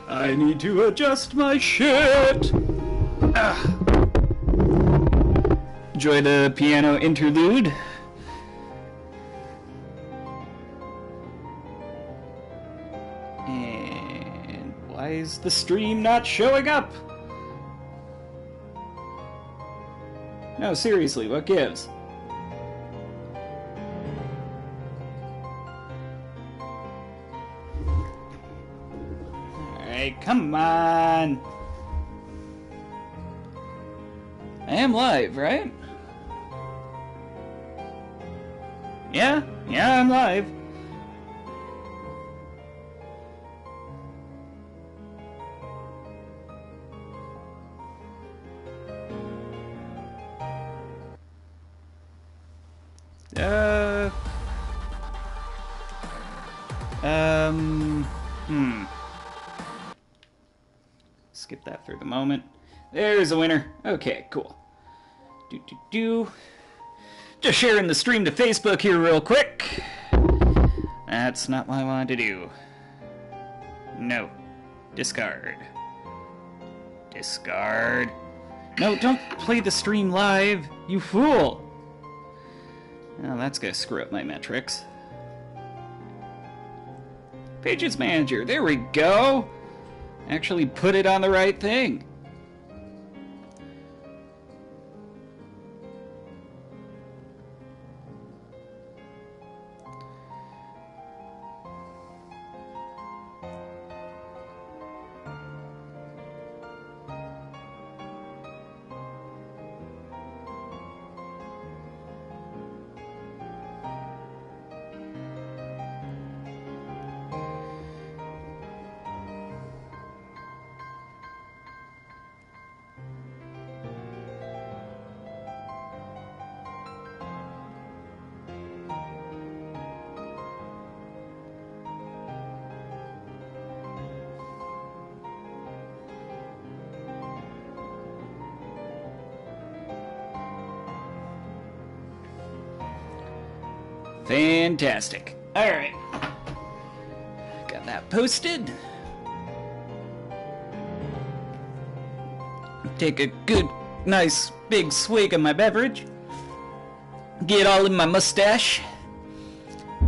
I need to adjust my shit. Enjoy the piano interlude. And why is the stream not showing up? No, seriously, what gives? Alright, come on. I am live, right? Yeah, I'm live. Skip that for the moment. There's a winner. Okay, cool. Just sharing the stream to Facebook here real quick. That's not what I wanted to do. No. Discard. Discard. No, don't play the stream live, you fool! Well, that's gonna screw up my metrics. Pages Manager, there we go! Actually put it on the right thing. Fantastic. Alright. Got that posted. Take a good, nice, big swig of my beverage. Get all in my mustache.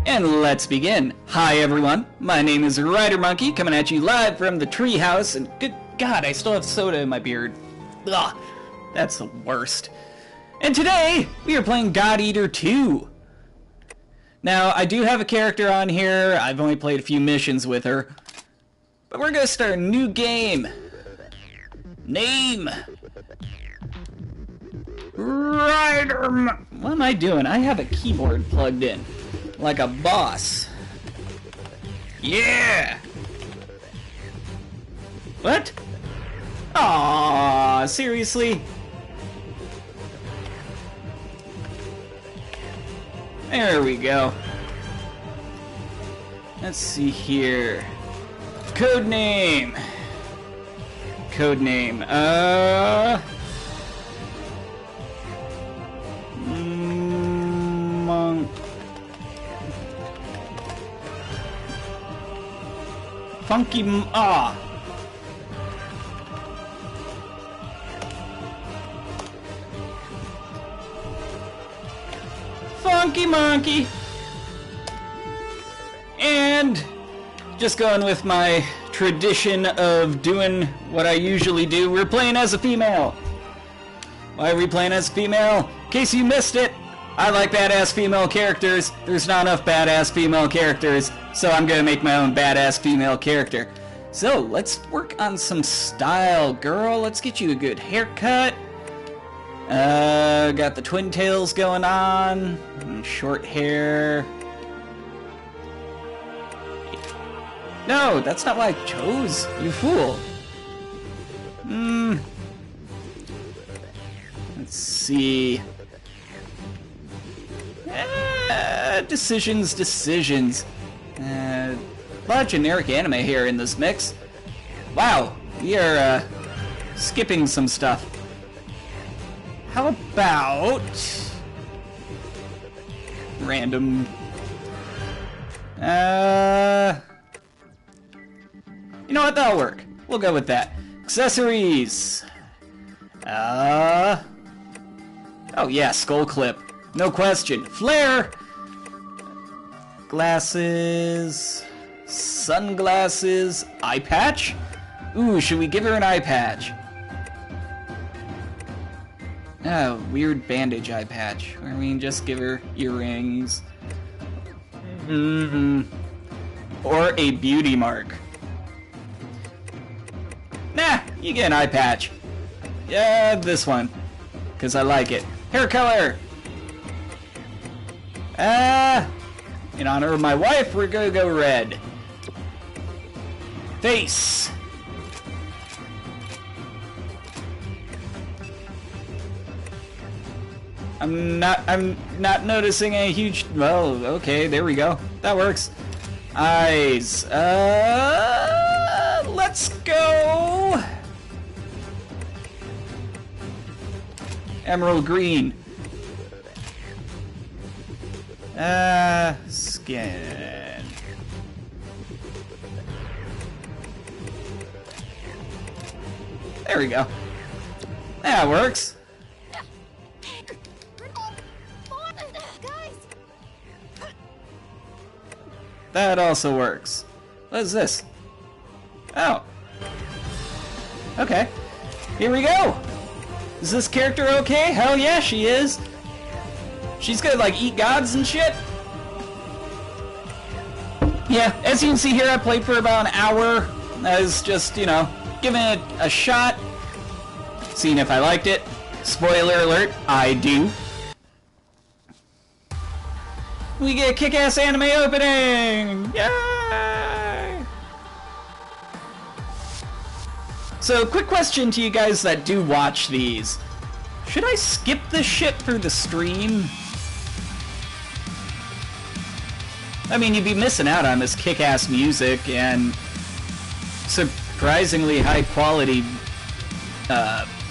And let's begin. Hi everyone, my name is WriterMonkey, coming at you live from the treehouse, and good God, I still have soda in my beard. Ugh, that's the worst. And today, we are playing God Eater 2. Now, I do have a character on here. I've only played a few missions with her. But we're going to start a new game. Name. What am I doing? I have a keyboard plugged in. Like a boss. Yeah! What? Aww, seriously? There we go. Let's see here. Codename. Codename. Funky. Funky Monkey. And just going with my tradition of doing what I usually do, we're playing as a female. Why are we playing as a female? In case you missed it, I like badass female characters. There's not enough badass female characters, so I'm gonna make my own badass female character. So let's work on some style, girl. Let's get you a good haircut. Got the twin tails going on, and short hair. No, that's not what I chose, you fool. Let's see. Decisions. A lot of generic anime here in this mix. Wow, we are skipping some stuff. How about random You know what? That'll work. We'll go with that. Accessories. Oh yeah, skull clip. No question. Flare. Glasses. Sunglasses. Eye patch? Ooh, should we give her an eye patch? Oh, weird bandage eye patch. I mean, just give her earrings. Or a beauty mark. Nah, you get an eye patch. Yeah, this one. Because I like it. Hair color! In honor of my wife, we're gonna go red. Face! I'm not noticing a huge... Well, okay, there we go. That works. Eyes. Let's go... Emerald green. Skin. There we go. That works. That also works. What is this? Oh. Okay. Here we go! Is this character okay? Hell yeah, she is! She's gonna, like, eat gods and shit? Yeah, as you can see here, I played for about an hour. I was just, you know, giving it a shot. Seeing if I liked it. Spoiler alert, I do. We get a kick-ass anime opening! Yay! So, quick question to you guys that do watch these. Should I skip this shit for the stream? I mean, you'd be missing out on this kick-ass music and surprisingly high-quality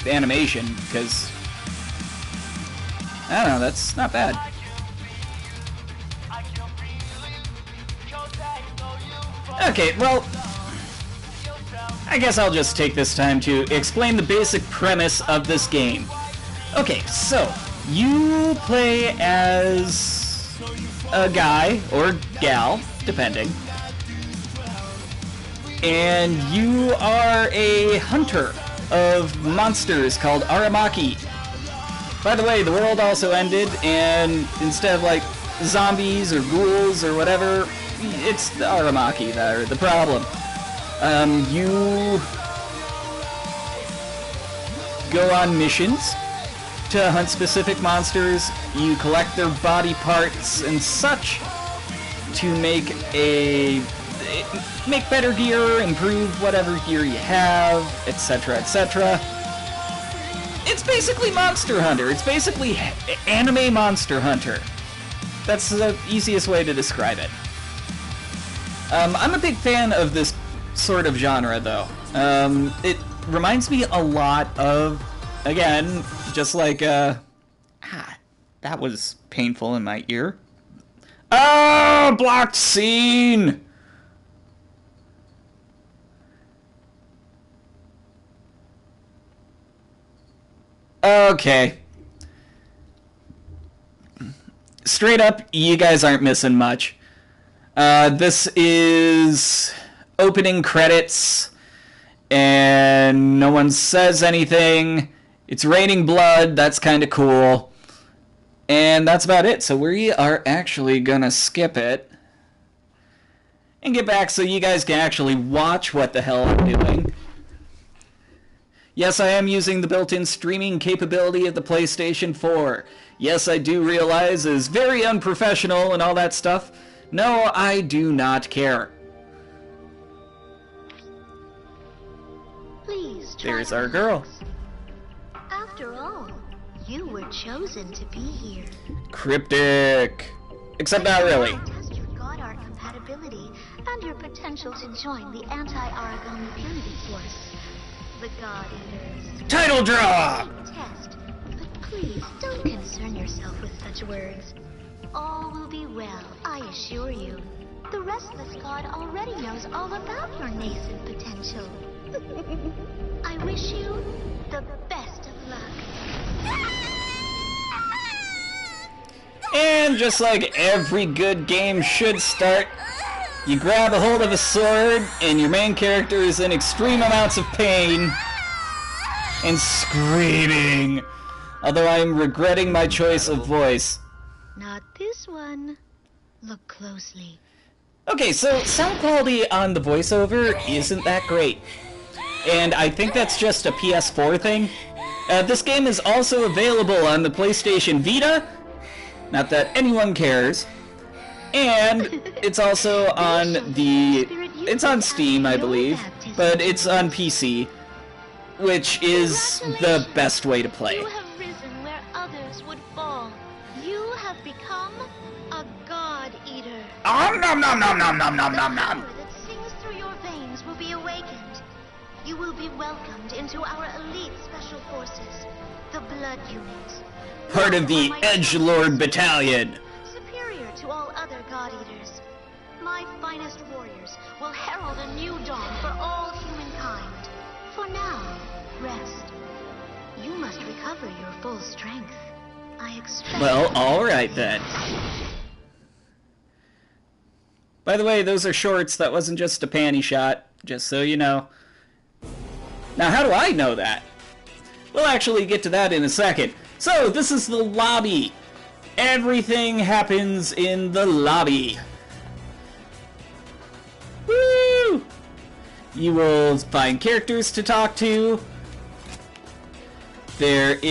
animation, because... I don't know, that's not bad. Okay, well, I guess I'll just take this time to explain the basic premise of this game. Okay, so, you play as a guy, or gal, depending, and you are a hunter of monsters called Aramaki. By the way, the world also ended, and instead of, like, zombies or ghouls or whatever, it's the Aramaki that are the problem. You go on missions to hunt specific monsters. You collect their body parts and such to make better gear, improve whatever gear you have, etc., etc. It's basically Monster Hunter. It's basically anime Monster Hunter. That's the easiest way to describe it. I'm a big fan of this sort of genre, though. It reminds me a lot of, again, just like, that was painful in my ear. Oh, blocked scene! Okay. Straight up, you guys aren't missing much. This is opening credits, and no one says anything. It's raining blood, that's kind of cool. And that's about it, so we are actually gonna skip it and get back so you guys can actually watch what the hell I'm doing. Yes, I am using the built-in streaming capability of the PlayStation 4. Yes, I do realize it's very unprofessional and all that stuff. No, I do not care. Please There's our girl. After all, you were chosen to be here. Cryptic. Except not really. Test your God Art compatibility and your potential to join the anti-Aragami Purity Force. The God Eaters. Title drop! Test, but please don't concern yourself with such words. All will be well, I assure you. The restless god already knows all about your nascent potential. I wish you the best of luck. And just like every good game should start, you grab a hold of a sword, and your main character is in extreme amounts of pain and screaming. Although I'm regretting my choice of voice. Not this one. Look closely. Okay, so sound quality on the voiceover isn't that great. And I think that's just a PS4 thing. This game is also available on the PlayStation Vita. Not that anyone cares. And it's also on it's on Steam, I believe, but it's on PC, which is the best way to play. You have risen where others would fall. You have become a god eater. Nom nom nom nom nom nom nom nom The nom. power that sings through your veins will be awakened. You will be welcomed into our elite special forces, the Blood Unit. Part of the Edgelord Battalion. Superior to all other god eaters. My finest warriors will herald a new dawn for all humankind. For now, rest. You must recover your full strength. I expect... Well, alright then. By the way, those are shorts. That wasn't just a panty shot, just so you know. Now, how do I know that? We'll actually get to that in a second. So, this is the lobby. Everything happens in the lobby. Woo! You will find characters to talk to. This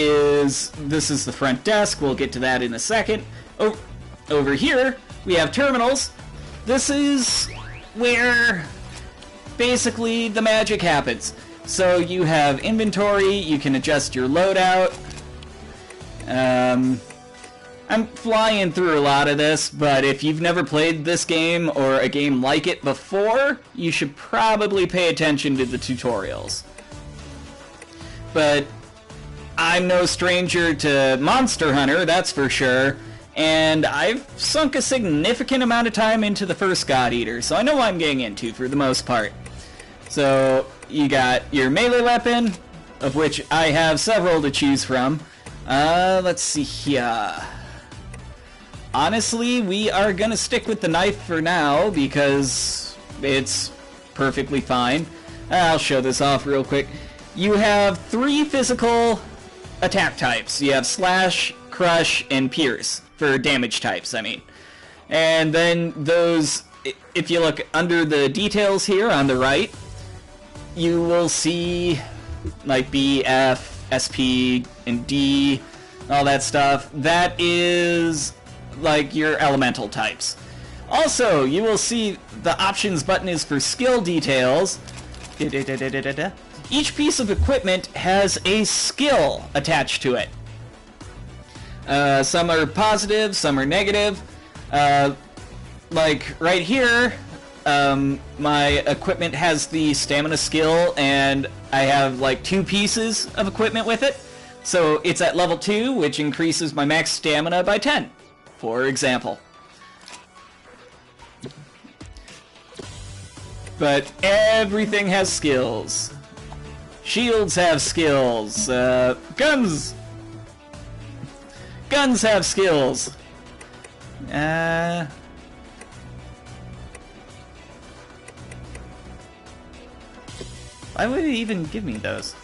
is the front desk. We'll get to that in a second. Over here, we have terminals. This is where basically the magic happens. So you have inventory, you can adjust your loadout. I'm flying through a lot of this, but if you've never played this game or a game like it before, you should probably pay attention to the tutorials. But I'm no stranger to Monster Hunter, that's for sure, and I've sunk a significant amount of time into the first God Eater, so I know what I'm getting into for the most part. So, you got your melee weapon, of which I have several to choose from. Let's see here. Honestly, we are gonna stick with the knife for now, because it's perfectly fine. I'll show this off real quick. You have 3 physical attack types. You have Slash, Crush, and Pierce, for damage types, I mean. And then those, if you look under the details here on the right, you will see like B, F, SP, and D, all that stuff. That is like your elemental types. Also, you will see the options button is for skill details. Each piece of equipment has a skill attached to it. Some are positive, some are negative. Like right here, my equipment has the stamina skill, and I have like 2 pieces of equipment with it. So it's at level 2, which increases my max stamina by 10, for example. But everything has skills. Shields have skills. Guns have skills. Why would it even give me those?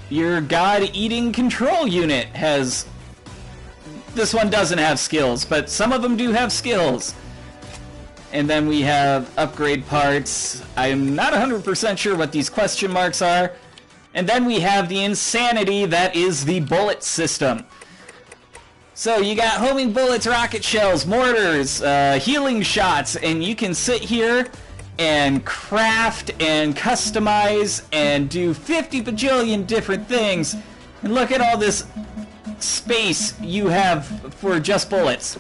Your God-Eating Control Unit has... This one doesn't have skills, but some of them do have skills. And then we have upgrade parts. I'm not 100% sure what these question marks are. And then we have the insanity that is the bullet system. So you got homing bullets, rocket shells, mortars, healing shots, and you can sit here and craft and customize and do 50 bajillion different things. And look at all this space you have for just bullets.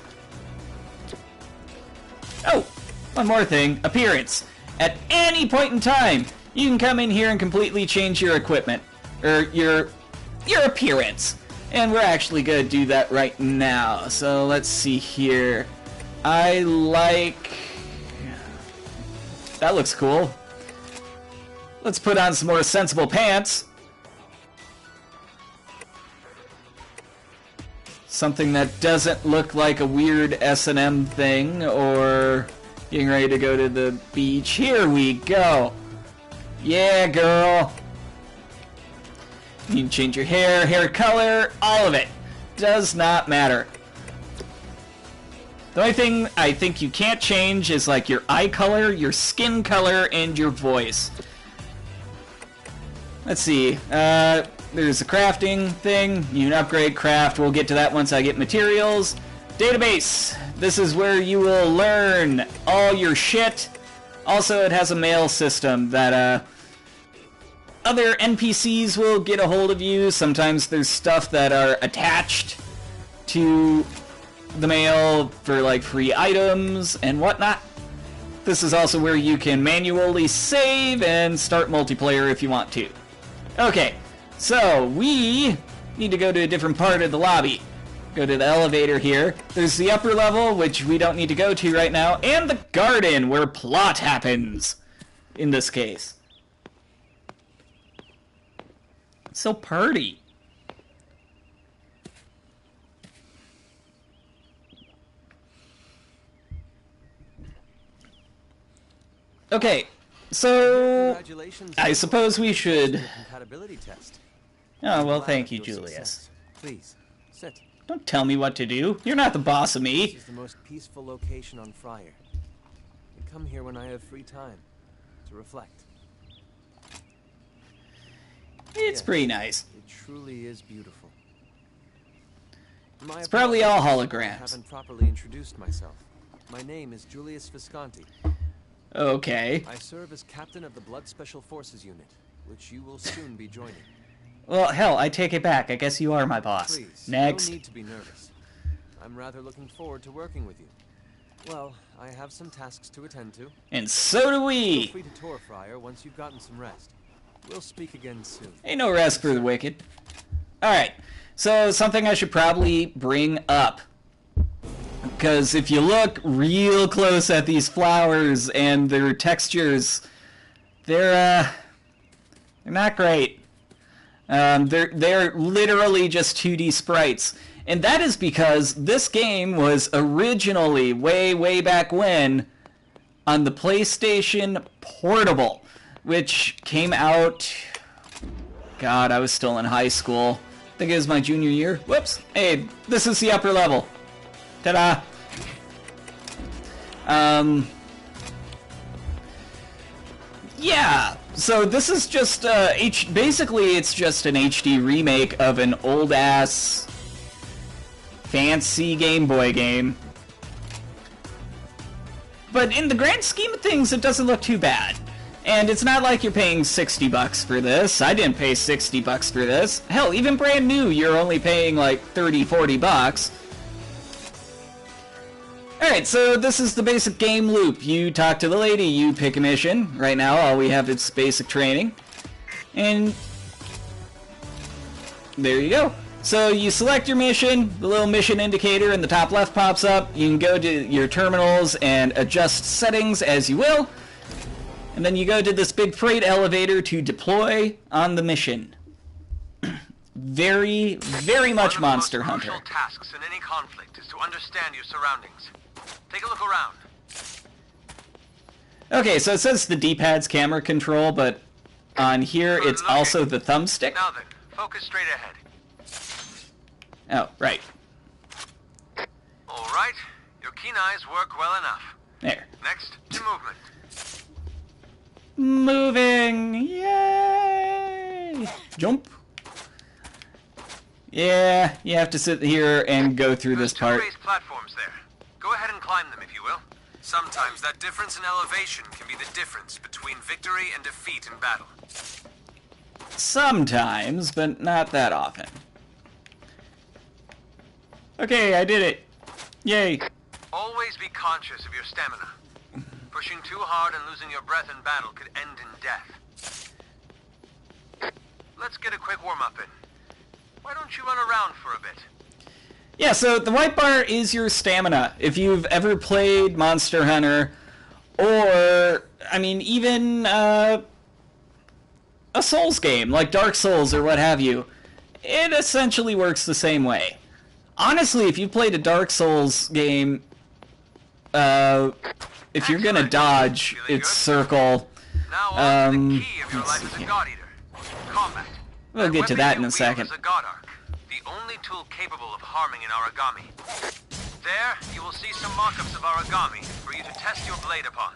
Oh, one more thing, appearance. At any point in time, you can come in here and completely change your equipment, or your appearance. And we're actually going to do that right now. So let's see here. I like... That looks cool. Let's put on some more sensible pants. Something that doesn't look like a weird S&M thing or getting ready to go to the beach. Here we go. Yeah, girl. You can change your hair, hair color, all of it. Does not matter. The only thing I think you can't change is like your eye color, your skin color, and your voice. Let's see. There's a crafting thing. You can upgrade craft. We'll get to that once I get materials. Database. This is where you will learn all your shit. Also, it has a mail system that other NPCs will get a hold of you. Sometimes there's stuff that are attached to the mail for like free items and whatnot. This is also where you can manually save and start multiplayer if you want to. Okay, so we need to go to a different part of the lobby. Go to the elevator here. There's the upper level, which we don't need to go to right now, and the garden, where plot happens, in this case. So party. Okay, so I suppose we should... Oh, well, thank you, Julius. Please, sit. Don't tell me what to do. You're not the boss of me. This is the most peaceful location on Friar. I come here when I have free time to reflect. It's pretty nice. It truly is beautiful. It's probably all I holograms. haven't properly introduced myself. My name is Julius Visconti. Okay. I serve as captain of the Blood Special Forces unit, which you will soon be joining. Well, hell, I take it back. I guess you are my boss. Please, Next. no need to be nervous. I'm rather looking forward to working with you. Well, I have some tasks to attend to. And so do we. Feel free to tour Friar once you've gotten some rest. We'll speak again soon. Ain't no rest for the wicked. Alright, so something I should probably bring up. Because if you look real close at these flowers and their textures, they're not great. They're literally just 2D sprites. And that is because this game was originally, way back when, on the PlayStation Portable, which came out... God, I was still in high school. I think it was my junior year. Whoops. Hey, this is the upper level. Ta-da. Yeah, so this is just, basically it's just an HD remake of an old-ass fancy Game Boy game. But in the grand scheme of things, it doesn't look too bad. And it's not like you're paying $60 for this. I didn't pay $60 for this. Hell, even brand new, you're only paying like $30-40. Alright, so this is the basic game loop. You talk to the lady, you pick a mission. Right now, all we have is basic training. And there you go. So you select your mission, the little mission indicator in the top left pops up. You can go to your terminals and adjust settings as you will. And then you go to this big freight elevator to deploy on the mission. Very much Monster Hunter. One of the most crucial tasks in any conflict is to understand your surroundings. Take a look around. Okay, so it says the D-pad's camera control, but on here it's also the thumbstick. Now then, focus straight ahead. Oh, right. All right, your keen eyes work well enough. There. Next, to movement. Moving! Yay! Jump! Yeah, you have to sit here and go through this part. There's 2 raised platforms there. Go ahead and climb them if you will. Sometimes that difference in elevation can be the difference between victory and defeat in battle. Sometimes, but not that often. Okay, I did it. Yay. Always be conscious of your stamina. Pushing too hard and losing your breath in battle could end in death. Let's get a quick warm-up in. Why don't you run around for a bit? Yeah, so the white bar is your stamina. If you've ever played Monster Hunter, or, I mean, even a Souls game, like Dark Souls or what have you, it essentially works the same way. Honestly, if you played a Dark Souls game, if you're gonna dodge, it's circle. Now on to the key of your life as a God Eater. Combat. We'll get to that in a second. Is a God Arc, the only tool capable of harming an origami. There, you will see some mock-ups of origami for you to test your blade upon.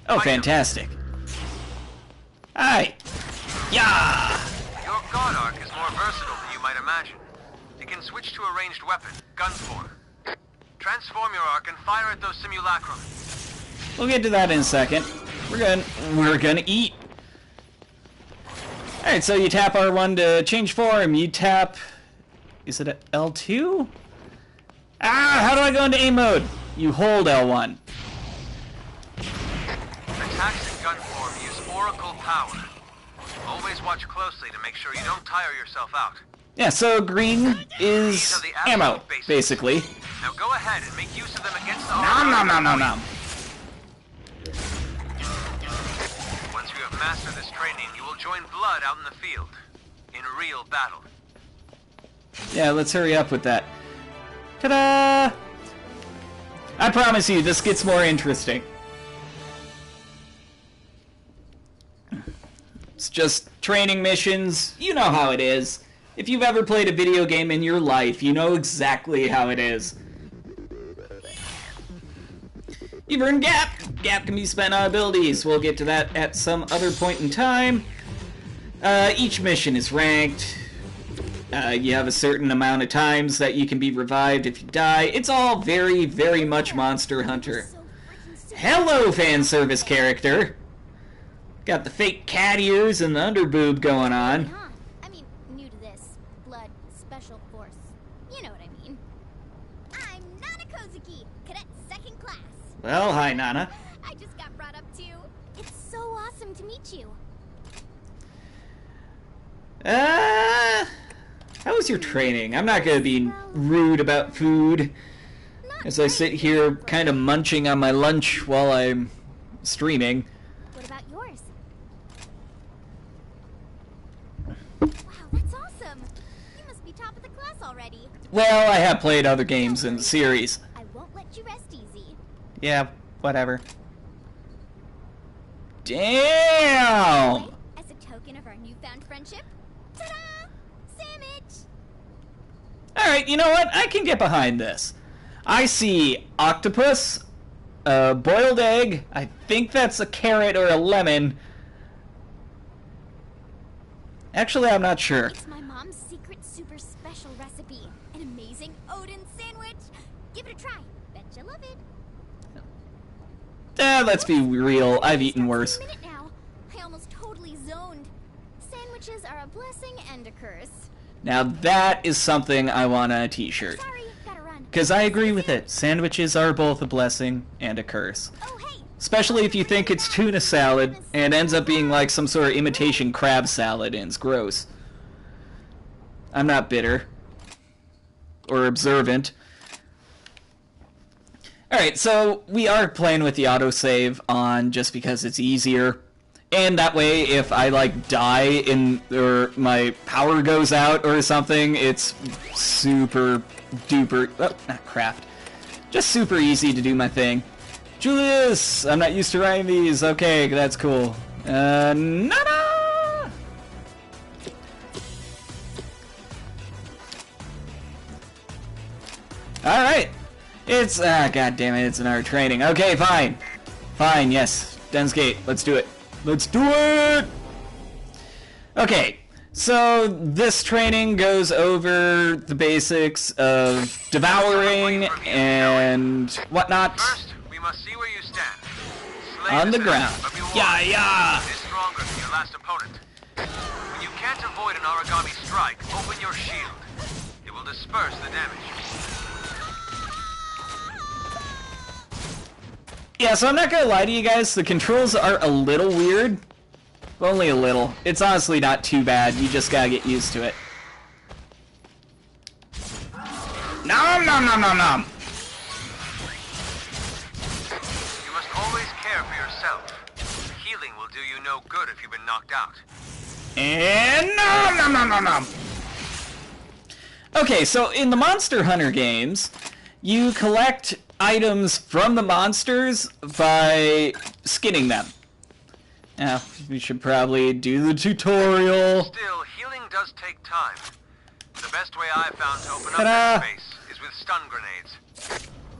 Oh, fantastic. Hi. Yeah. Your God Arc is more versatile than you might imagine. It can switch to a ranged weapon, gun form. Transform your arc and fire at those simulacrum. We'll get to that in a second. We're gonna eat. Alright, so you tap R1 to change form. You tap... Is it a L2? Ah, how do I go into aim mode? You hold L1. Attacks in gun form use oracle power. Always watch closely to make sure you don't tire yourself out. Yeah, so green is ammo, basically. Now go ahead and make use of them against the Nom. Once you have mastered this training, you will join Blood out in the field. In real battle. Yeah, let's hurry up with that. Ta-da! I promise you, this gets more interesting. It's just training missions. You know how it is. If you've ever played a video game in your life, you know exactly how it is. You've earned Gap. Gap can be spent on abilities. We'll get to that at some other point in time. Each mission is ranked. You have a certain amount of times that you can be revived if you die. It's all very, very much Monster Hunter. Hello, fan service character. Got the fake cat ears and the underboob going on. I mean, new to this. Blood Special Force. You know what I mean. I'm Nana Kozuki, cadet second class. Well, hi, Nana. I just got brought up too. It's so awesome to meet you. How was your training? I'm not gonna be rude about food as I sit here kind of munching on my lunch while I'm streaming. What about yours? Wow, that's awesome. You must be top of the class already. Well, I have played other games in the series. I won't let you rest easy. Yeah, whatever. Damn! As a token of our newfound friendship, ta-da! Sandwich! Alright, you know what? I can get behind this. I see octopus, a boiled egg, I think that's a carrot or a lemon. Actually, I'm not sure. It's my mom's secret super special recipe. An amazing Odin sandwich. Give it a try. Bet you love it. Let's be real. I've eaten worse. A minute now. I almost totally zoned. Sandwiches are a blessing and a curse. Now that is something I want on a t-shirt. Sorry, gotta run. Because I agree with it. Sandwiches are both a blessing and a curse. Oh, hey. Especially if you think it's tuna salad and ends up being like some sort of imitation crab salad and it's gross. I'm not bitter. Or observant. Alright, so we are playing with the autosave on just because it's easier. And that way, if I, like, die or my power goes out or something, it's super duper... Oh, not craft. Just super easy to do my thing. Julius! I'm not used to writing these. Okay, that's cool. Nana! Alright. It's... God damn it, it's an hour training. Okay, fine. Fine, yes. Den's Gate. Let's do it. Let's do it! Okay, so this training goes over the basics of devouring and whatnot. First, we must see where you stand. Slay On the this ground. enemy, but be warned, Yeah. it is stronger than your last opponent. When you can't avoid an origami strike, open your shield. It will disperse the damage. Yeah, so I'm not gonna lie to you guys, the controls are a little weird. Only a little. It's honestly not too bad, you just gotta get used to it. Nom nom nom nom nom. You must always care for yourself. Healing will do you no good if you've been knocked out. And nom nom nom nom nom. Okay, so in the Monster Hunter games, you collect items from the monsters by skinning them. Now, we should probably do the tutorial. Still, healing does take time. The best way I've found to open up Ta-da! that space is with stun grenades.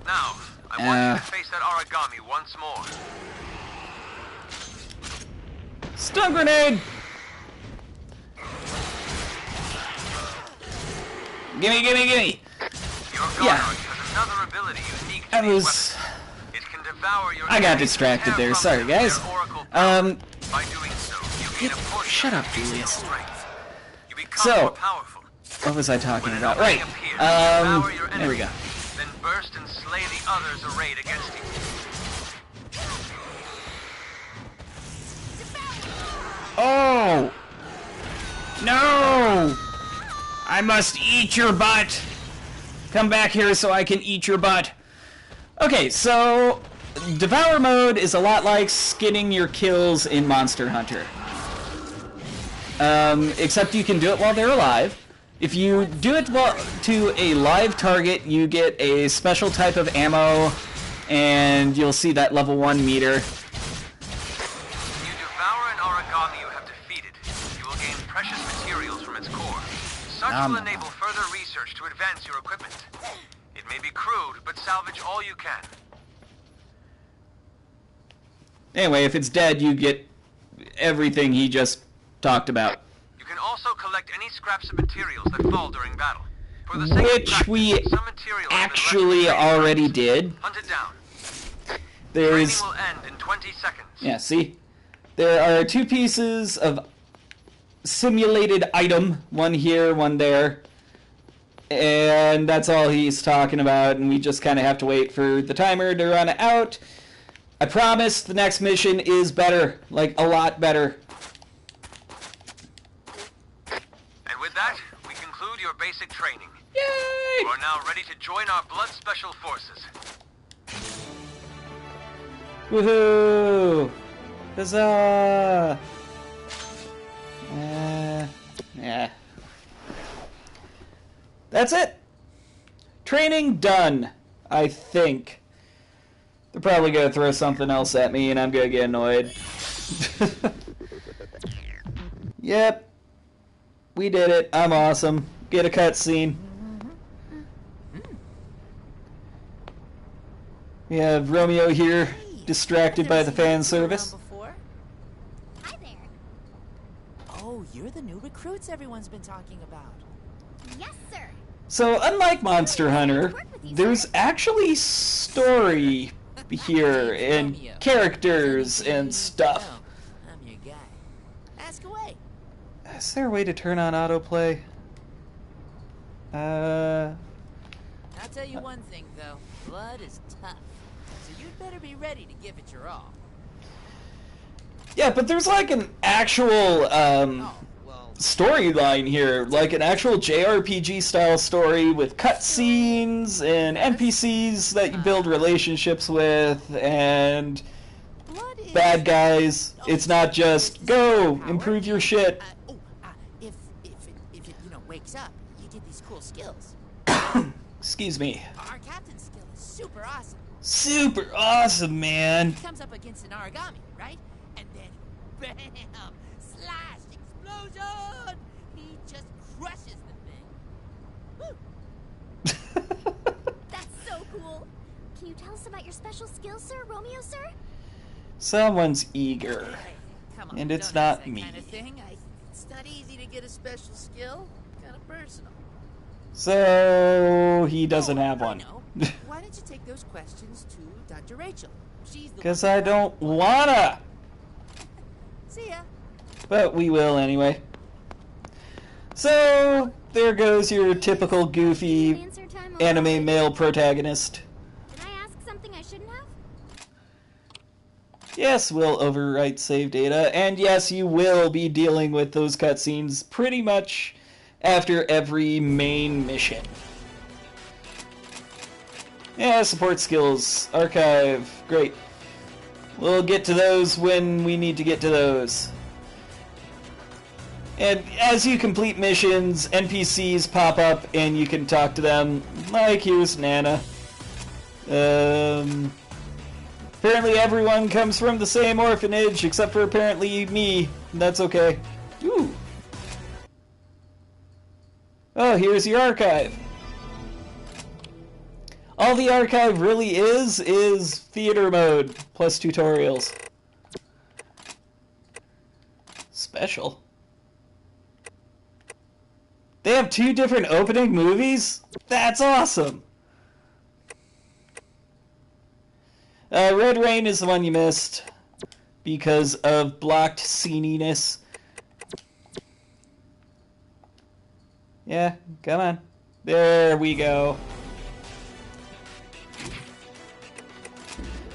Now, I want you to face that origami once more. Stun grenade! Gimme, gimme, gimme! Your Godard Yeah. has another ability unique to I these was... weapons. It can devour your I got enemies distracted and there, tear sorry from them guys. their oracle power. By doing so, you gain a portion Shut of up, your Julius. strength. You become So, more powerful. what was I talking When an about? opening Right, appears, devour your there we go. enemies, then burst and slay the others arrayed against you. Oh! No! I must eat your butt! Come back here so I can eat your butt. Okay, so Devour mode is a lot like skinning your kills in Monster Hunter. Except you can do it while they're alive. If you do it to a live target, you get a special type of ammo, and you'll see that level 1 meter. You devour an origami you have defeated. You will gain precious materials from its core. Such will enable further research to advance your equipment. It may be crude, but salvage all you can. Anyway, if it's dead, you get everything he just talked about. You can also collect any scraps of materials that fall during battle. For the sake of Which practice, we some material has been actually left in already training did. Hunt it down. There's... Training will end in 20 seconds. Yeah, see? There are 2 pieces of simulated item, one here, one there. And that's all he's talking about, and we just kind of have to wait for the timer to run out. I promise the next mission is better, like a lot better. And with that, we conclude your basic training. Yay! You are now ready to join our Blood Special Forces. Woohoo! Huzzah! Yeah. That's it! Training done, I think. They're probably gonna throw something else at me and I'm gonna get annoyed. Yep. We did it. I'm awesome. Get a cutscene. We have Romeo here, distracted by the fan service. Hi there. Oh, you're the new recruits everyone's been talking about. Yes, sir. So, unlike Monster Hunter, there's actually story here and characters and stuff. Well, I'm your guy. Ask away. Is there a way to turn on autoplay? I'll tell you one thing, though. Blood is tough. So you'd better be ready to give it your all. Yeah, but there's like an actual Oh, well, storyline here, like an actual JRPG style story with cutscenes and NPCs that you build relationships with and blood is... bad guys. It's not just go improve your shit. If it wakes up, you get these cool skills. Excuse me. Our captain's skill is super awesome. Super awesome, man. He comes up against an origami, right? And then, bam! Slash! Explosion! He just crushes the thing. Woo! That's so cool. Can you tell us about your special skills, sir, Romeo, sir? Someone's eager. Hey, come on, And it's don't ask not that me. kind of thing. It's not easy to get a special skill. Kind of personal. So he doesn't have I one. know. Why don't you take those questions to Dr. Rachel? She's the Because one I who- don't wanna. See ya. But we will anyway. So there goes your typical goofy Answer time anime over. male protagonist. Did I ask something I shouldn't have? Yes, we'll overwrite save data, and yes, you will be dealing with those cutscenes pretty much after every main mission. Yeah, support skills. Archive. Great. We'll get to those when we need to get to those. And as you complete missions, NPCs pop up and you can talk to them. Like, here's Nana. Apparently everyone comes from the same orphanage, except for apparently me. That's okay. Ooh. Oh, here's your archive. All the archive really is theater mode, plus tutorials. Special. They have 2 different opening movies? That's awesome! Red Rain is the one you missed because of blocked sceniness. Yeah, come on. There we go.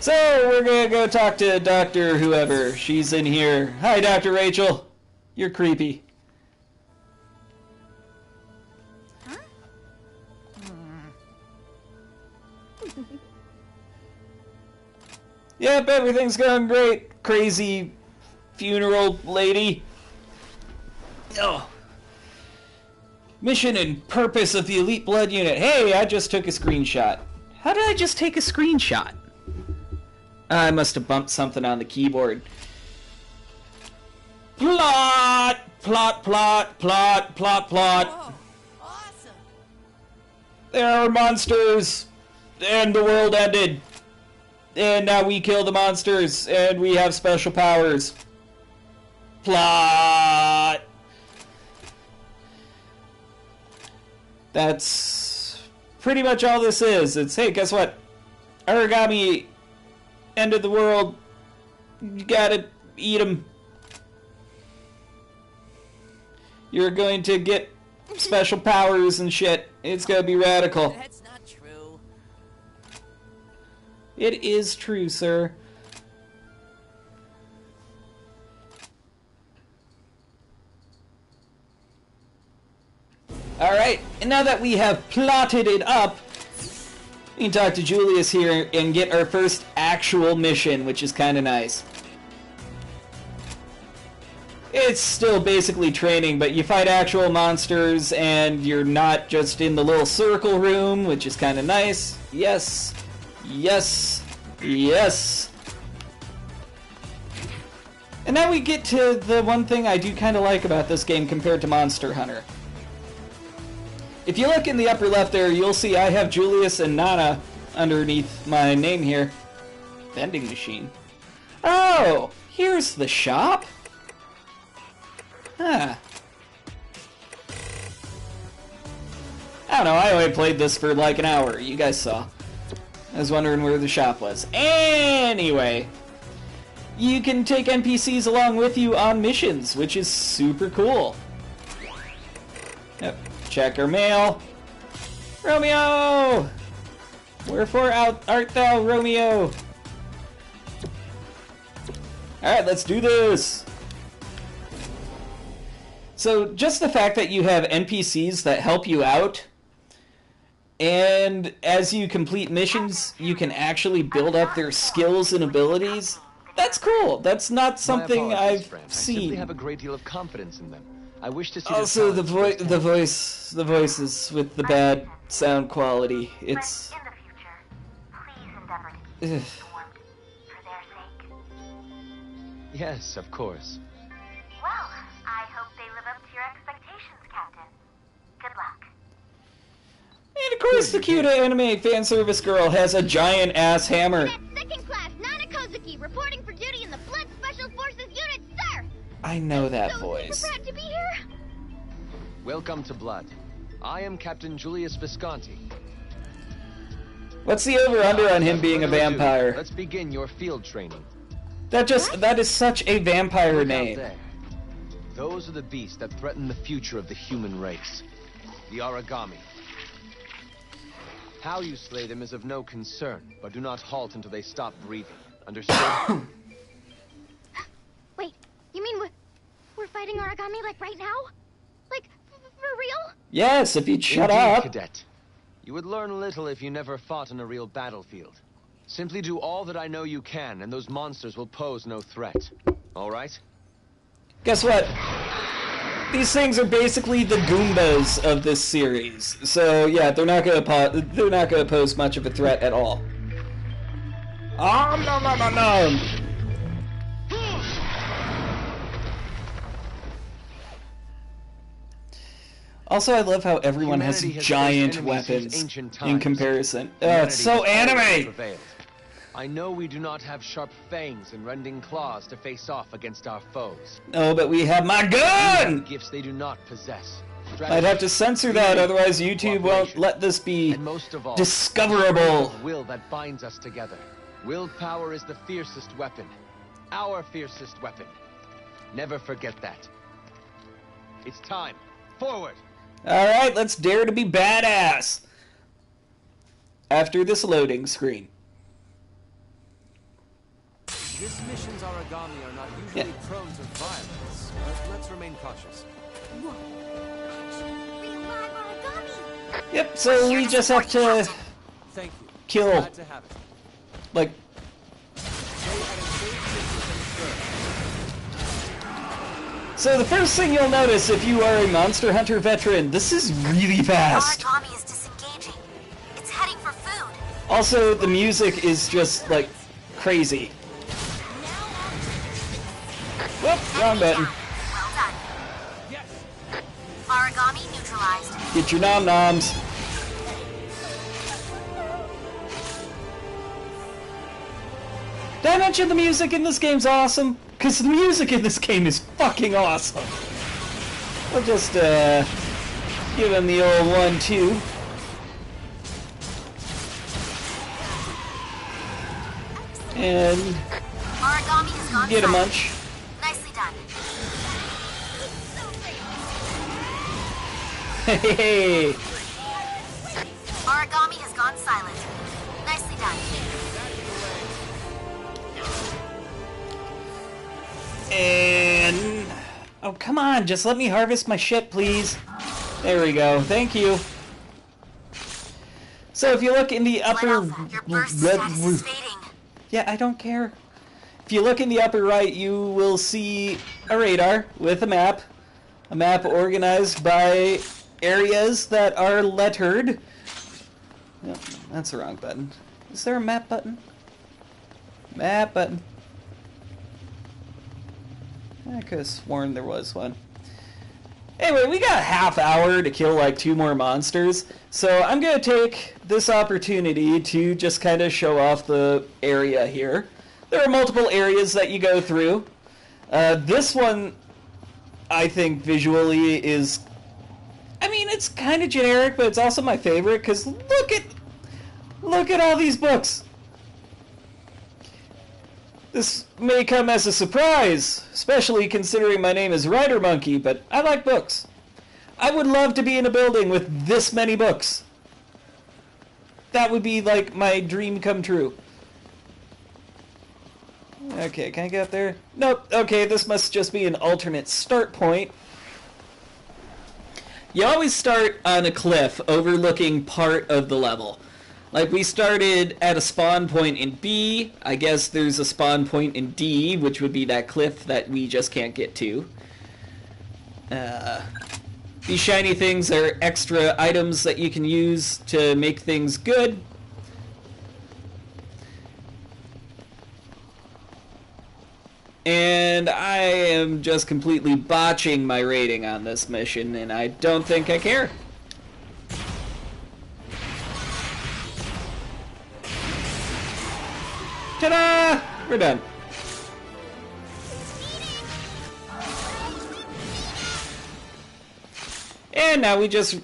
So, we're gonna go talk to Dr. whoever. She's in here. Hi, Dr. Rachel. You're creepy. Huh? Yep, everything's going great. Crazy funeral lady. Oh. Mission and purpose of the Elite Blood Unit. Hey, I just took a screenshot. How did I just take a screenshot? I must have bumped something on the keyboard. Plot! Plot, plot, plot, plot, plot. Whoa, awesome. There are monsters, and the world ended. And now we kill the monsters, and we have special powers. Plot! That's pretty much all this is. It's, hey, guess what? Origami ended the world. You gotta eat them. You're going to get special powers and shit. It's gonna be radical. That's not true. It is true, sir. Alright, and now that we have plotted it up, we can talk to Julius here and get our first actual mission, which is kind of nice. It's still basically training, but you fight actual monsters, and you're not just in the little circle room, which is kind of nice. Yes. Yes. Yes. And now we get to the one thing I do kind of like about this game compared to Monster Hunter. If you look in the upper left there, you'll see I have Julius and Nana underneath my name here. Vending machine. Oh, here's the shop? Huh. I don't know, I only played this for like an hour. You guys saw. I was wondering where the shop was. Anyway, you can take NPCs along with you on missions, which is super cool. Yep. Check our mail. Romeo! Wherefore art thou, Romeo? Alright, let's do this! So, just the fact that you have NPCs that help you out, and as you complete missions, you can actually build up their skills and abilities, that's cool. That's not something I've friend. seen. I simply have a great deal of confidence in them. I wish to see Also, their the voices with the bad sound quality. It's. In the future, please endeavor to keep things warm for their sake. Yes, of course. Well, I hope they live up to your expectations, Captain. Good luck. And of course, the cute anime fan service girl has a giant ass hammer. Cadet Second Class Nana Kozuki reporting for duty in the Blood Special Forces Unit, sir! I know that So voice. super proud to be here! Welcome to Blood. I am Captain Julius Visconti. What's the over/under on him Without being a further ado, vampire? Let's begin your field training. That is such a vampire Look out name. there. Those are the beasts that threaten the future of the human race. The Origami. How you slay them is of no concern, but do not halt until they stop breathing. Understood? Wait, you mean we're fighting Origami like right now? Like, for real? Yes, if you'd shut Indeed, up. Cadet. You would learn little if you never fought on a real battlefield. Simply do all that I know you can, and those monsters will pose no threat. All right? Guess what? These things are basically the Goombas of this series. So yeah, they're not gonna pose much of a threat at all. Nom. Also, I love how everyone has giant weapons in comparison. It's so anime! I know we do not have sharp fangs and rending claws to face off against our foes. No, but we have my gun! Gifts they do not possess. I'd have to censor that, otherwise YouTube won't let this be discoverable. Will that binds us together. Willpower is the fiercest weapon. Our fiercest weapon. Never forget that. It's time. Forward! Alright, let's dare to be badass. After this loading screen. This mission's origami are not usually prone to violence, but let's remain cautious. Whoa. Real live origami! Yep, so we just have to Thank you. kill, Glad to have it. like, so the first thing you'll notice if you are a Monster Hunter veteran, this is really fast. Origami is disengaging. It's heading for food. Also, the music is just, like, crazy. Whoop, wrong button. Well done. Yes. Origami neutralized. Get your nom-noms. Did I mention the music in this game's awesome? Because the music in this game is fucking awesome. I'll just, give him the old 1-2. And Origami has gone get a silent. munch. Nicely done. Hey! Origami has gone silent. Nicely done. And... oh, come on, just let me harvest my shit, please. There we go, thank you. So if you look in the upper... Your burst status is fading. Yeah, I don't care. If you look in the upper right, you will see a radar with a map. A map organized by areas that are lettered. No, that's the wrong button. Is there a map button? Map button. I could have sworn there was one. Anyway, we got a half hour to kill like 2 more monsters, so I'm going to take this opportunity to just kind of show off the area here. There are multiple areas that you go through. This one, I think, visually is... I mean, it's kind of generic, but it's also my favorite, because look at all these books! This may come as a surprise, especially considering my name is WriterMonkey, but I like books. I would love to be in a building with this many books. That would be like my dream come true. Okay, can I get up there? Nope, okay, this must just be an alternate start point. You always start on a cliff overlooking part of the level. Like, we started at a spawn point in B. I guess there's a spawn point in D, which would be that cliff that we just can't get to. These shiny things are extra items that you can use to make things good. And I am just completely botching my rating on this mission, and I don't think I care. Ta-da! We're done. And now we just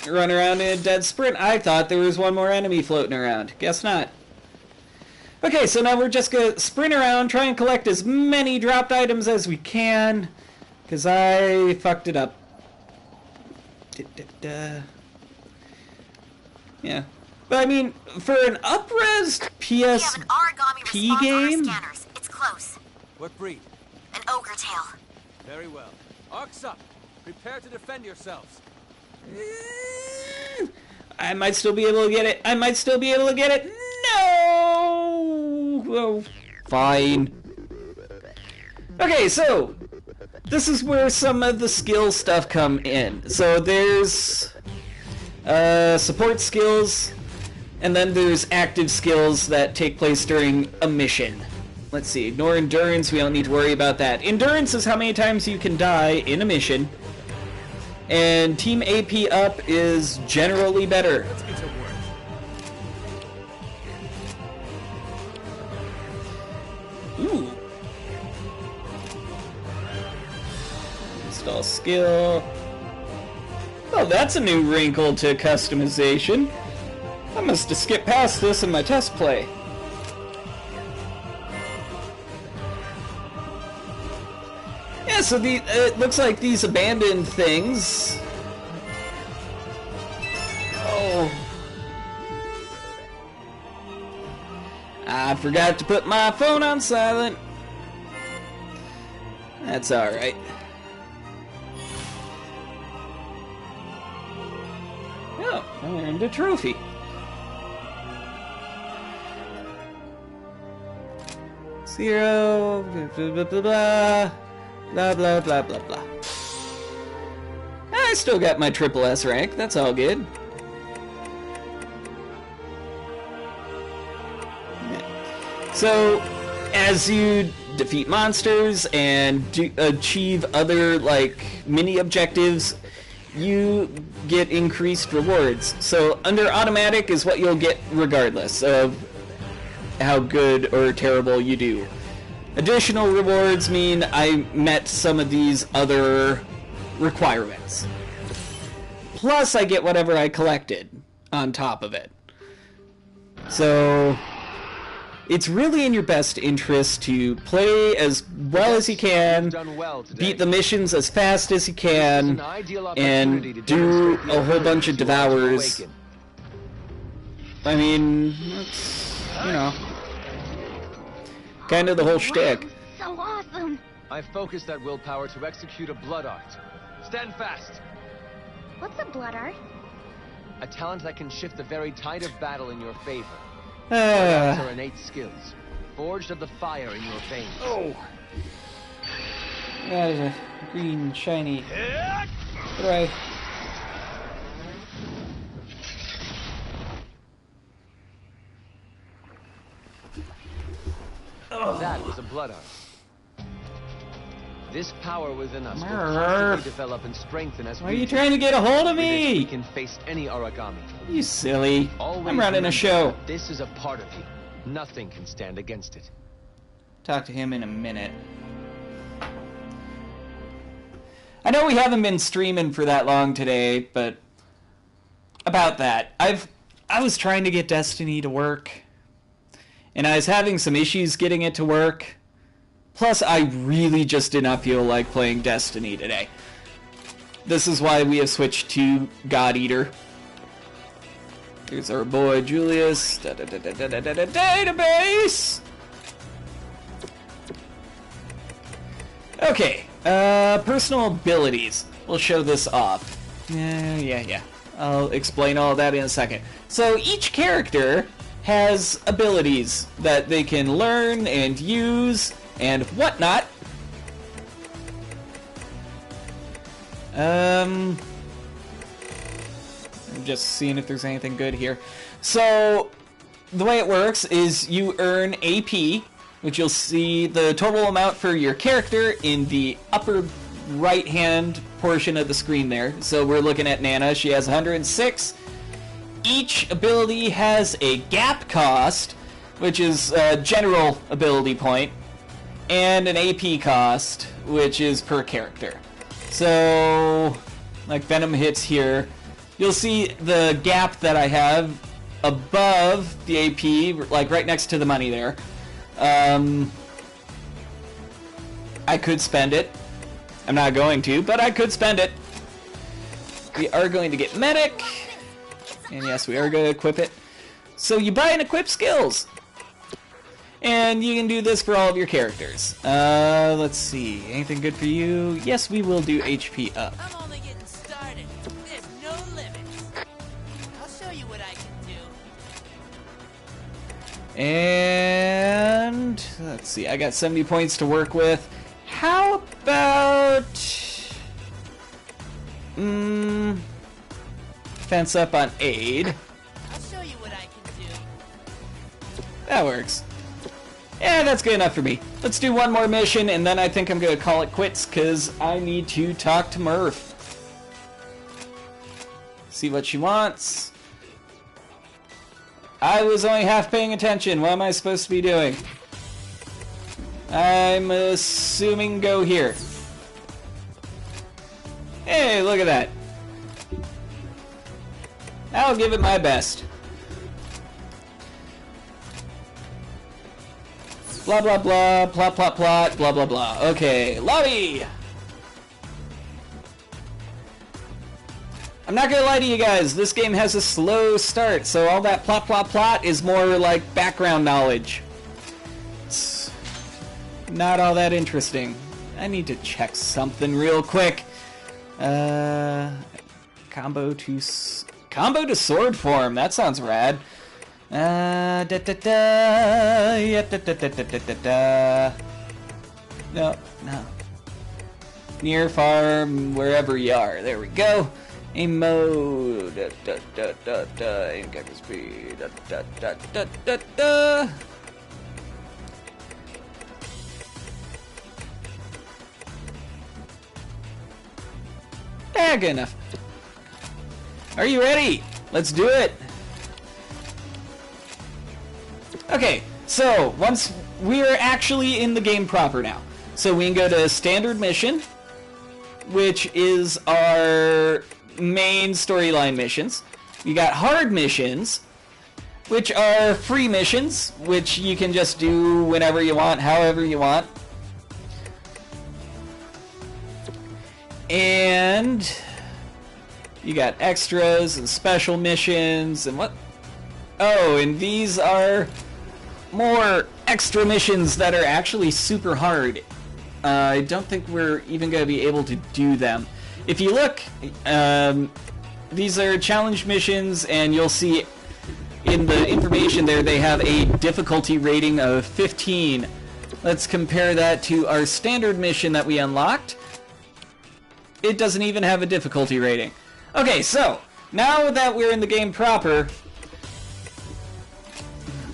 run around in a dead sprint. I thought there was one more enemy floating around. Guess not. Okay, so now we're just gonna sprint around, try and collect as many dropped items as we can, because I fucked it up. Yeah. But I mean, for an up-res PSP game... Scanners. It's close. What breed? An ogre tail. Very well. Arcs up. Prepare to defend yourselves. I might still be able to get it. I might still be able to get it. No! Oh, fine. Okay, so this is where some of the skill stuff come in. So there's support skills, and then there's active skills that take place during a mission. Let's see, ignore endurance, we don't need to worry about that. Endurance is how many times you can die in a mission, and team AP up is generally better. Let's get to work. Ooh. Install skill. Oh, that's a new wrinkle to customization. I must have skipped past this in my test play. Yeah, so it looks like these abandoned things. Oh. I forgot to put my phone on silent. That's alright. Oh, I earned a trophy. Zero, blah, blah, blah, blah. Blah, blah, blah, blah, blah. I still got my triple S rank, that's all good. Yeah. So, as you defeat monsters and achieve other, like, mini objectives, you get increased rewards. So, under automatic is what you'll get regardless of how good or terrible you do. Additional rewards mean I met some of these other requirements. Plus, I get whatever I collected on top of it. So, it's really in your best interest to play as well as you can, beat the missions as fast as you can, and do a whole bunch of devours. I mean, that's, you know, kind of the whole shtick. So awesome! I've focused that willpower to execute a blood art. Stand fast! What's a blood art? A talent that can shift the very tide of battle in your favor. Blood arts are innate skills, forged of the fire in your veins. Oh! That is a green, shiny. What do I... That was a blood art. This power within us will constantly develop and strengthen as Why are you trying to get a hold of me? We can face any origami. You silly. Always I'm running a show. This is a part of you. Nothing can stand against it. Talk to him in a minute. I know we haven't been streaming for that long today, but about that, I was trying to get Destiny to work, and I was having some issues getting it to work. Plus, I really just did not feel like playing Destiny today. This is why we have switched to God Eater. Here's our boy Julius. Database. Okay. Personal abilities. We'll show this off. Yeah. I'll explain all that in a second. So each character has abilities that they can learn and use and whatnot. I'm just seeing if there's anything good here. So the way it works is you earn AP, which you'll see the total amount for your character in the upper right hand portion of the screen there. So we're looking at Nana. She has 106. Each ability has a gap cost, which is a general ability point, and an AP cost, which is per character. So, like Venom hits here, you'll see the gap that I have above the AP, like right next to the money there. I could spend it. I'm not going to, but I could spend it. We are going to get Medic. And yes, we are going to equip it. So you buy and equip skills. And you can do this for all of your characters. Let's see. Anything good for you? Yes, we will do HP up. I'm only getting started. There's no limits. I'll show what I can do. And let's see, I got 70 points to work with. How about fence up on aid? I'll show you what I can do. That works. Yeah, that's good enough for me. Let's do one more mission, and then I think I'm gonna call it quits, because I need to talk to Murph. See what she wants. I was only half paying attention. What am I supposed to be doing? I'm assuming go here. Hey, look at that. I'll give it my best. Blah, blah, blah, plot, plot, plot, blah, blah, blah. Okay, lobby! I'm not gonna lie to you guys, this game has a slow start, so all that plot, plot, plot is more like background knowledge. It's not all that interesting. I need to check something real quick. Combo to sword form, that sounds rad. Da da da, yeah, da da da da da da da. No, no. Near, far, wherever you are. There we go. Aim mode. Da da da da da. Aim capture speed. Da da da da da da. Good enough. Are you ready? Let's do it. Okay, so once we're actually in the game proper now. So we can go to standard mission, which is our main storyline missions. You got hard missions, which are free missions, which you can just do whenever you want, however you want. And you got extras and special missions and what? Oh, and these are more extra missions that are actually super hard. I don't think we're even going to be able to do them. If you look, these are challenge missions, and you'll see in the information there they have a difficulty rating of 15. Let's compare that to our standard mission that we unlocked. It doesn't even have a difficulty rating. Okay, so now that we're in the game proper,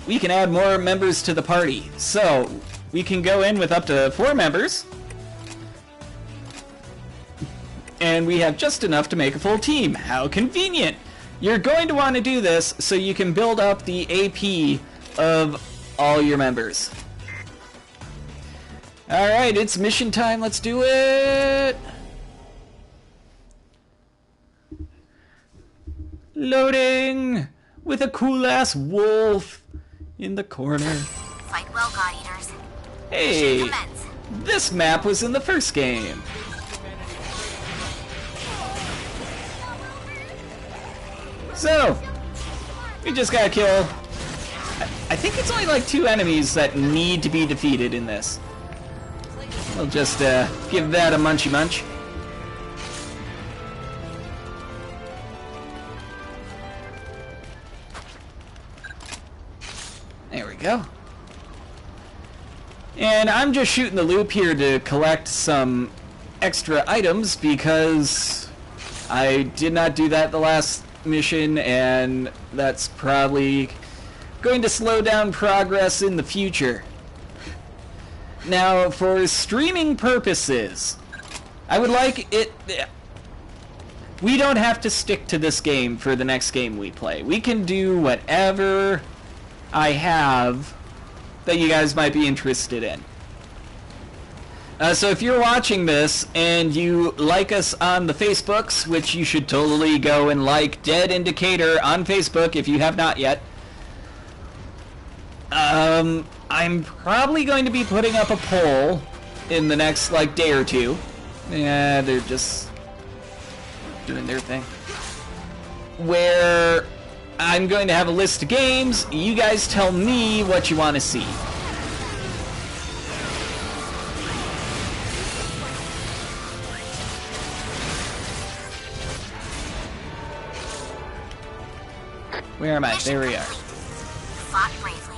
we can add more members to the party. So we can go in with up to 4 members, and we have just enough to make a full team. How convenient! You're going to want to do this so you can build up the AP of all your members. Alright, it's mission time. Let's do it! Loading! With a cool-ass wolf in the corner. Fight well, God Eaters. Hey! This map was in the first game. So, we just gotta kill... I think it's only like 2 enemies that need to be defeated in this. We'll just give that a munchy munch. There we go. And I'm just shooting the loop here to collect some extra items because I did not do that the last mission, and that's probably going to slow down progress in the future. Now, for streaming purposes, I would like it... We don't have to stick to this game for the next game we play. We can do whatever I have that you guys might be interested in. So if you're watching this and you like us on the Facebooks, which you should totally go and like Dead in Decatur on Facebook if you have not yet, I'm probably going to be putting up a poll in the next like day or two. Yeah, they're just doing their thing. Where I'm going to have a list of games. You guys tell me what you want to see. Where am I? There we are. Fought bravely.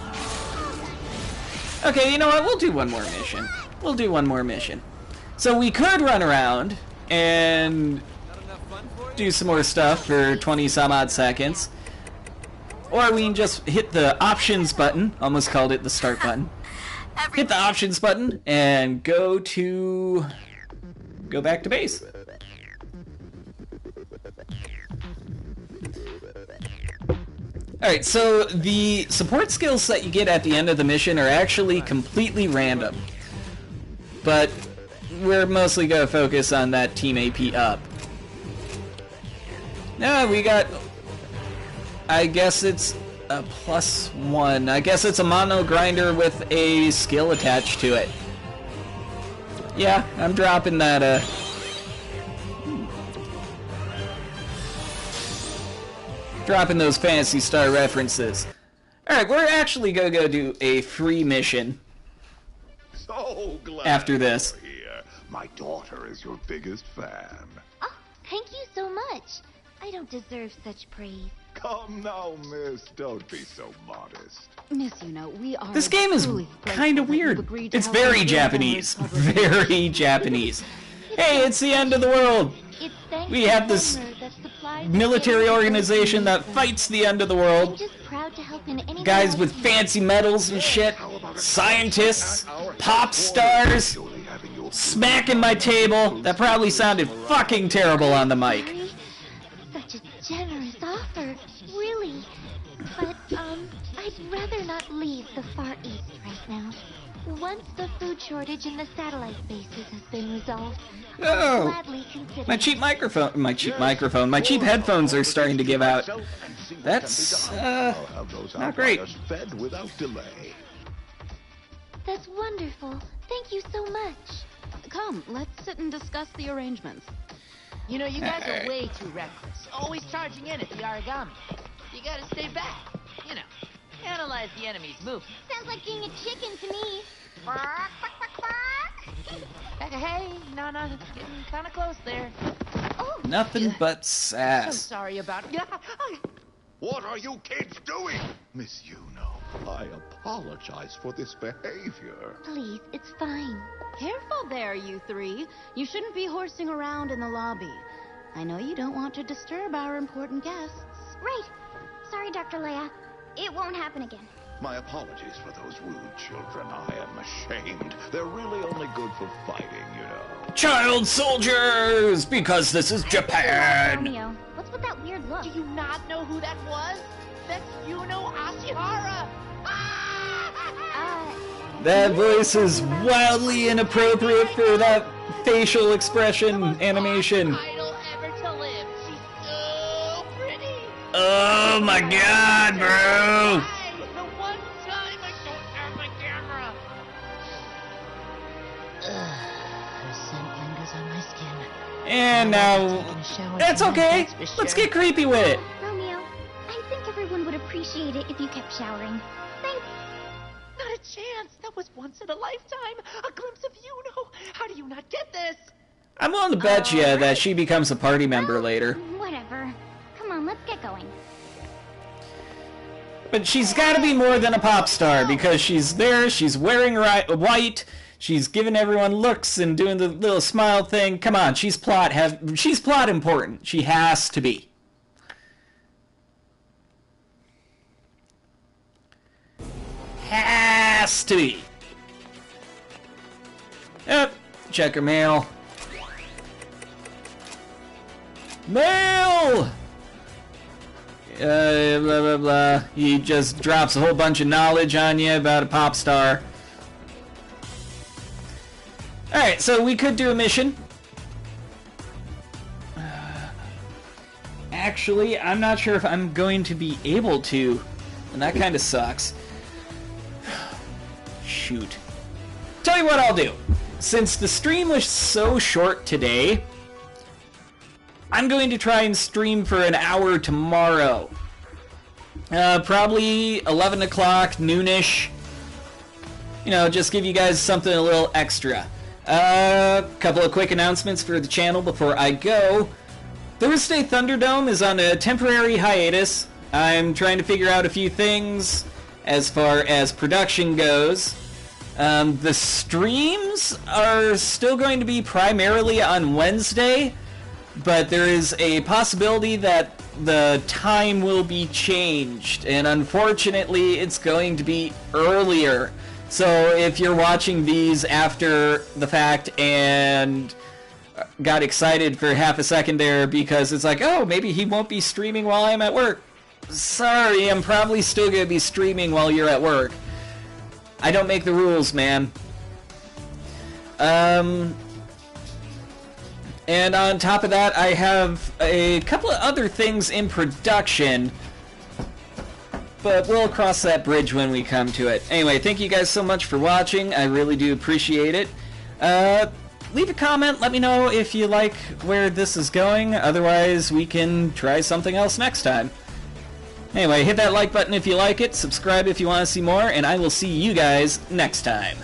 Okay, you know what? We'll do one more mission. We'll do one more mission. So we could run around and do some more stuff for 20 some odd seconds. Or we can just hit the options button. Almost called it the start button. Hit the options button and go back to base. Alright, so the support skills that you get at the end of the mission are actually completely random. But we're mostly going to focus on that Team AP up. Now we got... I guess it's a +1. I guess it's a mono grinder with a skill attached to it. Yeah, I'm dropping that, dropping those Phantasy Star references. Alright, we're actually gonna go do a free mission. So glad after this. you're here. My daughter is your biggest fan. Oh, thank you so much. I don't deserve such praise. Come now, miss. Don't be so modest. Miss Yuno, we are This game is truly kind of grateful that you've weird. agreed to It's help very us build Japanese. and recover Very Japanese. Hey, it's the end of the world. It's thanks We to have this Homer that supplies military the organization that food. fights the end of the I'm world. just proud to help in any way Guys I with can. fancy medals and shit. Scientists. Pop stars. Surely having your Smacking my table. That probably sounded fucking terrible on the mic. Sorry. Such a generous offer, really. But, I'd rather not leave the Far East right now. Once the food shortage in the satellite bases has been resolved, I'll Oh, gladly consider my cheap headphones are starting to give out. That's, not great. Fed without delay. That's wonderful. Thank you so much. Come, let's sit and discuss the arrangements. You know, you guys are way too reckless. Always charging in at the origami. You gotta stay back. You know, analyze the enemy's movement. Sounds like being a chicken to me. Hey, no, it's getting kind of close there. Oh, Nothing but So sass. sorry about it. What are you kids doing? Miss Yuno, I apologize for this behavior. please, it's fine. Careful there, you three. You shouldn't be horsing around in the lobby. I know you don't want to disturb our important guests. Right. Sorry, Dr. Leia. It won't happen again. My apologies for those rude children. I am ashamed. They're really only good for fighting, you know. Child soldiers! Because this is Japan! Romeo, what's with that weird look? Do you not know who that was? That's Yuno Ashihara. That voice is wildly inappropriate for that facial expression animation. Idol ever to live. She's so pretty. Oh my god, bro! The one time I don't have my camera. Her scent lingers on my skin. And now, that's okay. Let's get creepy with it. Romeo, I think everyone would appreciate it if you kept showering. Thanks. Not a chance. That was once in a lifetime. A glimpse of Yuno. How do you not get this? I'm willing to bet you that she becomes a party member later. Whatever. Come on, let's get going. But she's got to be more than a pop star because she's there, she's wearing white, she's giving everyone looks and doing the little smile thing. Come on, she's plot important. She has to be. Has to be. Yep, check her mail. Mail! Blah, blah, blah. He just drops a whole bunch of knowledge on you about a pop star. Alright, so we could do a mission. Actually, I'm not sure if I'm going to be able to, and that kind of sucks. Shoot. Tell you what I'll do. Since the stream was so short today, I'm going to try and stream for an hour tomorrow. Probably 11 o'clock, noonish. You know, just give you guys something a little extra. Couple of quick announcements for the channel before I go. Thursday Thunderdome is on a temporary hiatus. I'm trying to figure out a few things as far as production goes. The streams are still going to be primarily on Wednesday, but there is a possibility that the time will be changed, and unfortunately it's going to be earlier. So if you're watching these after the fact and got excited for half a second there because it's like, oh, maybe he won't be streaming while I'm at work. Sorry, I'm probably still going to be streaming while you're at work. I don't make the rules, man. And on top of that, I have a couple of other things in production, but we'll cross that bridge when we come to it. Anyway, thank you guys so much for watching. I really do appreciate it. Leave a comment. Let me know if you like where this is going. Otherwise, we can try something else next time. Anyway, hit that like button if you like it, subscribe if you want to see more, and I will see you guys next time.